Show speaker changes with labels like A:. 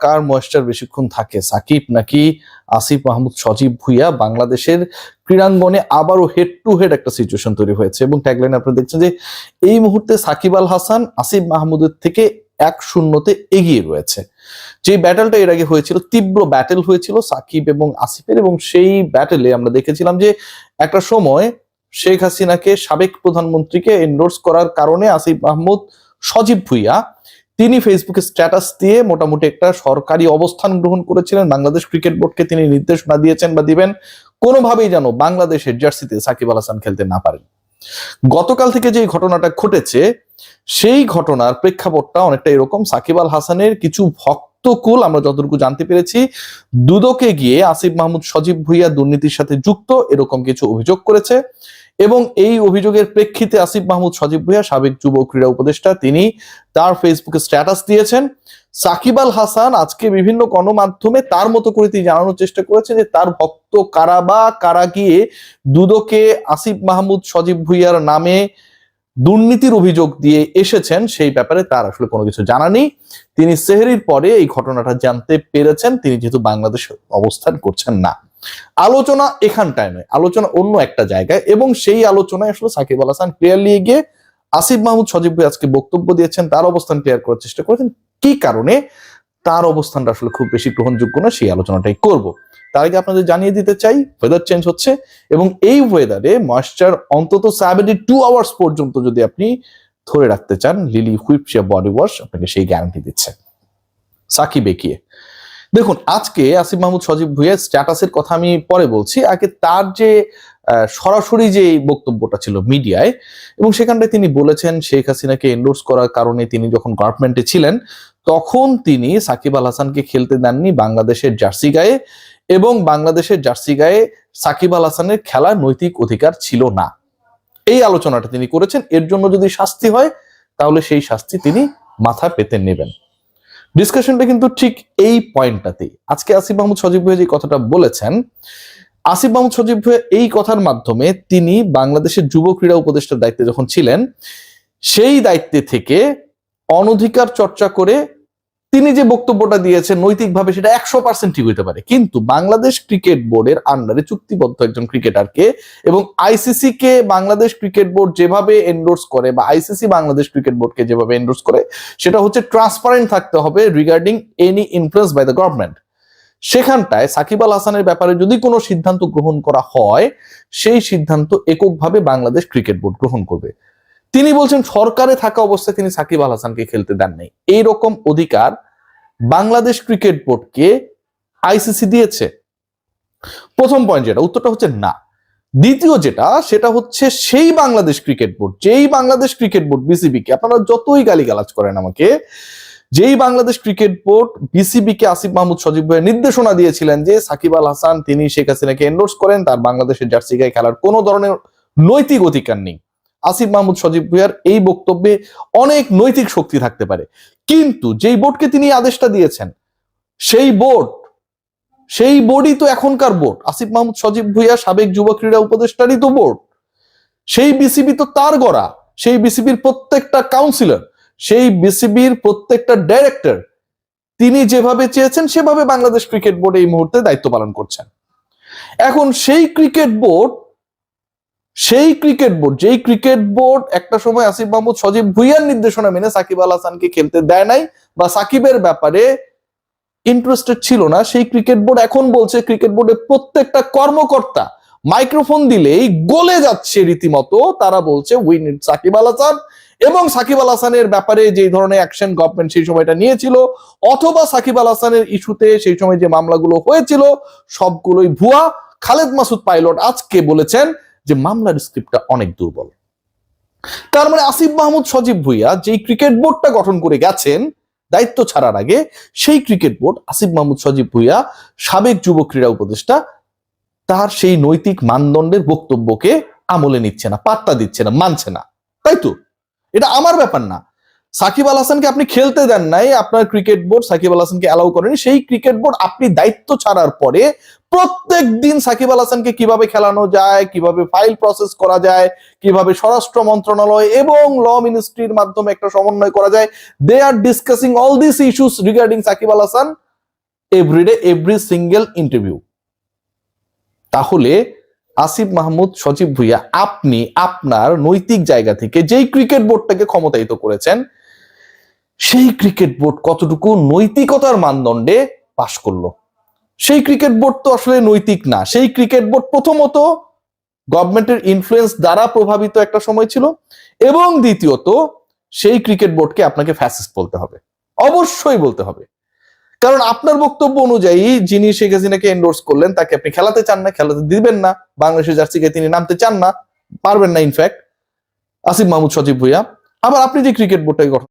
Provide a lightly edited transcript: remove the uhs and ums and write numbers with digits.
A: কার moisture বেশিক্ষণ থাকে, সাকিব নাকি আসিফ মাহমুদ সজীব ভুঁইয়া? বাংলাদেশের ক্রীড়াঙ্গনে আবারও হেড টু হেড একটা সিচুয়েশন তৈরি হয়েছে এবং ট্যাগলাইন আপনারা দেখছেন যে এই মুহূর্তে সাকিব আল হাসান আসিফ মাহমুদের থেকে 1-0 এগিয়ে রয়েছে। যে ব্যাটেলটা এর আগে হয়েছিল, তীব্র ব্যাটেল হয়েছিল সাকিব এবং আসিফের, এবং সেই ব্যাটেলে আমরা দেখেছিলাম যে একটা সময় শেখ হাসিনাকে, সাবেক প্রধানমন্ত্রীকে এন্ডোর্স করার কারণে আসিফ মাহমুদ সজীব ভুঁইয়া তিনি ফেসবুকে স্ট্যাটাস দিয়ে মোটামুটি একটা সরকারি অবস্থান গ্রহণ করেছিলেন। বাংলাদেশ ক্রিকেট বোর্ডকে তিনি নির্দেশনা দিয়েছেন বা দিবেন কোনোভাবেই যেন বাংলাদেশের জার্সিতে সাকিব আল হাসান খেলতে না পারেন। গতকাল থেকে যে ঘটনাটা ঘটেছে সেই ঘটনার প্রেক্ষাপটটা অনেকটা এরকম। সাকিব আল হাসানের কিছু ভক্তকুল, আমরা যতটুকু জানতে পেরেছি, দুদকে গিয়ে আসিফ মাহমুদ সজীব ভুঁইয়া দুর্নীতির সাথে যুক্ত এরকম কিছু অভিযোগ করেছে এবং এই অভিযোগের প্রেক্ষিতে আসিফ মাহমুদ সজীব ভুঁইয়া, সাবেক যুব ক্রীড়া উপদেষ্টা, তিনি তার ফেসবুকে স্ট্যাটাস দিয়েছেন। সাকিব আল হাসান আজকে বিভিন্ন গণমাধ্যমে তার মতো করে তিনি জানানোর চেষ্টা করেছেন যে তার ভক্ত কারা বা কারা গিয়ে দুদকে আসিফ মাহমুদ সজীব ভুঁইয়ার নামে দুর্নীতির অভিযোগ দিয়ে এসেছেন সেই ব্যাপারে তার আসলে কোনো কিছু জানা নেই। তিনি সেহরির পরে এই ঘটনাটা জানতে পেরেছেন, তিনি যেহেতু বাংলাদেশে অবস্থান করছেন না। আলোচনা এখানটায় নয়, আলোচনা অন্য একটা জায়গায়, এবং সেই আলোচনায় আসলে সাকিব আল হাসান ক্লিয়ারলি গিয়ে আসিফ মাহমুদ সজীব ভুঁইয়া আজকে বক্তব্য দিয়েছেন, তার অবস্থান ক্লিয়ার করার চেষ্টা করেছেন। কি কারণে তার অবস্থানটা আসলে খুব বেশি গ্রহণযোগ্য না সেই আলোচনাটাই করব। তার আগে আপনাদের জানিয়ে দিতে চাই ওয়েদার চেঞ্জ হচ্ছে এবং এই ওয়েদারে ময়েশ্চার অন্তত 72 আওয়ার্স পর্যন্ত যদি আপনি ধরে রাখতে চান, লিলি হুইপশিয়া বডি ওয়াশ আপনাকে সেই গ্যারান্টি দিচ্ছে। সাকিব এগিয়ে দেখুন, আজকে আসিফ মাহমুদ সজীব ভুঁইয়ার স্ট্যাটাসের কথা আমি পরে বলছি, আগে তার যে সরাসরি যে বক্তব্যটা ছিল মিডিয়ায়, এবং সেখানটায় তিনি বলেছেন শেখ হাসিনাকে এন্ডোর্স করার কারণে তিনি যখন গভর্নমেন্টে ছিলেন তখন তিনি সাকিব আল হাসানকে খেলতে দেননি বাংলাদেশের জার্সি গায়ে, এবং বাংলাদেশের জার্সি গায়ে সাকিব আল হাসানের খেলার নৈতিক অধিকার ছিল না। এই আলোচনাটা তিনি করেছেন। এর জন্য যদি শাস্তি হয় তাহলে সেই শাস্তি তিনি মাথা পেতে নেবেন। ডিসকাশনটা কিন্তু ঠিক এই পয়েন্টটাতেই। আজকে আসিফ মাহমুদ সজীব ভুঁইয়া যে কথাটা বলেছেন, আসিফ মাহমুদ সজীব ভুঁইয়া এই কথার মাধ্যমে তিনি বাংলাদেশের যুব ক্রীড়া উপদেষ্টার দায়িত্বে যখন ছিলেন সেই দায়িত্বে থেকে অনধিকার চর্চা করে তিনি যে বক্তব্যটা দিয়েছেন নৈতিকভাবে সেটা 100% ঠিক হইতে পারে, কিন্তু বাংলাদেশ ক্রিকেট বোর্ডের আন্ডারে চুক্তিবদ্ধ একজন ক্রিকেটারকে এবং আইসিসি কে বাংলাদেশ ক্রিকেট বোর্ড যেভাবে এন্ডোর্স করে বা আইসিসি বাংলাদেশ ক্রিকেট বোর্ডকে যেভাবে এন্ডোর্স করে সেটা হচ্ছে ট্রান্সপারেন্ট থাকতে হবে regarding any influence by the government. সেখানটায় সাকিব আল হাসানের ব্যাপারে যদি কোনো সিদ্ধান্ত গ্রহণ করা হয় সেই সিদ্ধান্ত এককভাবে বাংলাদেশ ক্রিকেট বোর্ড গ্রহণ করবে। তিনি বলছেন সরকারে থাকা অবস্থায় তিনি সাকিব আল হাসানকে খেলতে দেন নাই, এইরকম অধিকার বাংলাদেশ ক্রিকেট বোর্ডকে আইসিসি দিয়েছে। প্রথম পয়েন্ট যেটা, উত্তরটা হচ্ছে না। দ্বিতীয় যেটা, সেটা হচ্ছে সেই বাংলাদেশ ক্রিকেট বোর্ড, যেই বাংলাদেশ ক্রিকেট বোর্ড বিসিবি কে, আপনারা যতই গালিগালাজ করেন আমাকে, যেই বাংলাদেশ ক্রিকেট বোর্ড বিসিবি কে আসিফ মাহমুদ সজীব ভুঁইয়া নির্দেশনা দিয়েছিলেন যে সাকিব আল হাসান তিনি শেখ হাসিনাকে এন্ডোর্স করেন, তার বাংলাদেশের জার্সি গায়ে খেলার কোনো ধরনের নৈতিক অধিকার নেই। আসিফ মাহমুদ সজীব ভুঁইয়ার এই বক্তব্যে অনেক নৈতিক শক্তি থাকতে পারে, কিন্তু যেই বোর্ডকে তিনি আদেশটা দিয়েছেন সেই বোর্ডই তো এখনকার বোর্ড। আসিফ মাহমুদ সজীব ভুঁইয়া সাবেক যুব ক্রীড়া উপদেষ্টারই তো বোর্ড। সেই বিসিবি তো তার গড়া, সেই বিসিবির প্রত্যেকটা কাউন্সিলর, সেই বিসিবির প্রত্যেকটা ডাইরেক্টর তিনি যেভাবে চেয়েছেন সেভাবে বাংলাদেশ ক্রিকেট বোর্ড এই মুহূর্তে দায়িত্ব পালন করছেন। এখন সেই ক্রিকেট বোর্ড যেই ক্রিকেট বোর্ড একটা সময় আসিফ মাহমুদ সজীব ভুঁইয়ার নির্দেশনা মেনে সাকিব আল হাসানকে খেলতে দেয় নাই বা সাকিবের ব্যাপারে ইন্টারেস্টেড ছিল না, সেই ক্রিকেট বোর্ড এখন বলছে ক্রিকেট বোর্ডের প্রত্যেকটা কর্মকর্তা মাইক্রোফোন দিলেই গলে যাচ্ছে রীতিমতো। তারা বলছে উই নিড সাকিব আল হাসান, এবং সাকিব আল হাসানের ব্যাপারে যে ধরনের অ্যাকশন গভর্নমেন্ট সেই সময়টা নিয়েছিল অথবা সাকিব আল হাসানের ইস্যুতে সেই সময় যে মামলাগুলো হয়েছিল সবগুলোই ভুয়া। খালেদ মাসুদ পাইলট আজকে বলেছেন যে মামলার স্ক্রিপ্টটা অনেক দুর্বল। তার মানে আসিফ মাহমুদ সজীব ভুঁইয়া যেই ক্রিকেট বোর্ডটা গঠন করে গেছেন দায়িত্ব ছাড়ার আগে, সেই ক্রিকেট বোর্ড আসিফ মাহমুদ সজীব ভুঁইয়া সাবেক যুব ক্রীড়া উপদেষ্টা তার সেই নৈতিক মানদণ্ডের বক্তব্যকে আমলে নিচ্ছে না, পাত্তা দিচ্ছে না, মানছে না। তাই তো, এটা আমার ব্যাপার না। সাকিব আল হাসানকে আপনি খেলতে দেন নাই, আপনার ক্রিকেট বোর্ড সাকিব আল হাসানকে অ্যালাউ করেনি। সেই ক্রিকেট বোর্ড আপনি দায়িত্ব ছাড়ার পরে প্রত্যেক দিন সাকিব আল হাসানকে কিভাবে খেলানো যায়, কিভাবে ফাইল প্রসেস করা যায়, কিভাবে স্বরাষ্ট্র মন্ত্রণালয় এবং ল মিনিস্ট্রির মাধ্যমে একটা সমন্বয় করা যায়, they are discussing all this issues regarding Shakib Al Hasan everyday every single interview. তাহলে আসিফ মাহমুদ সজীব ভুইয়া, আপনি আপনার নৈতিক জায়গা থেকে যেই ক্রিকেট বোর্ডটাকে ক্ষমতায়িত করেছেন, সেই ক্রিকেট বোর্ড কতটুকু নৈতিকতার মানদণ্ডে পাশ করলো? সেই ক্রিকেট বোর্ড তো আসলে নৈতিক না। সেই ক্রিকেট বোর্ড প্রথমত গভর্নমেন্টের ইনফ্লুয়েন্স দ্বারা প্রভাবিত একটা সময় ছিল, এবং দ্বিতীয়ত সেই ক্রিকেট বোর্ডকে আপনাকে ফ্যাসিস্ট বলতে হবে, অবশ্যই বলতে হবে। কারণ আপনার বক্তব্য অনুযায়ী যিনি শেখ হাসিনাকে এন্ডোর্স করলেন তাকে আপনি খেলাতে চান না, খেলাতে দিবেন না, বাংলাদেশের জার্সিকে তিনি নামতে চান না, পারবেন না ইনফ্যাক্ট আসিফ মাহমুদ সজীব ভুইয়া। আবার আপনি যে ক্রিকেট বোর্ডটাকে গঠন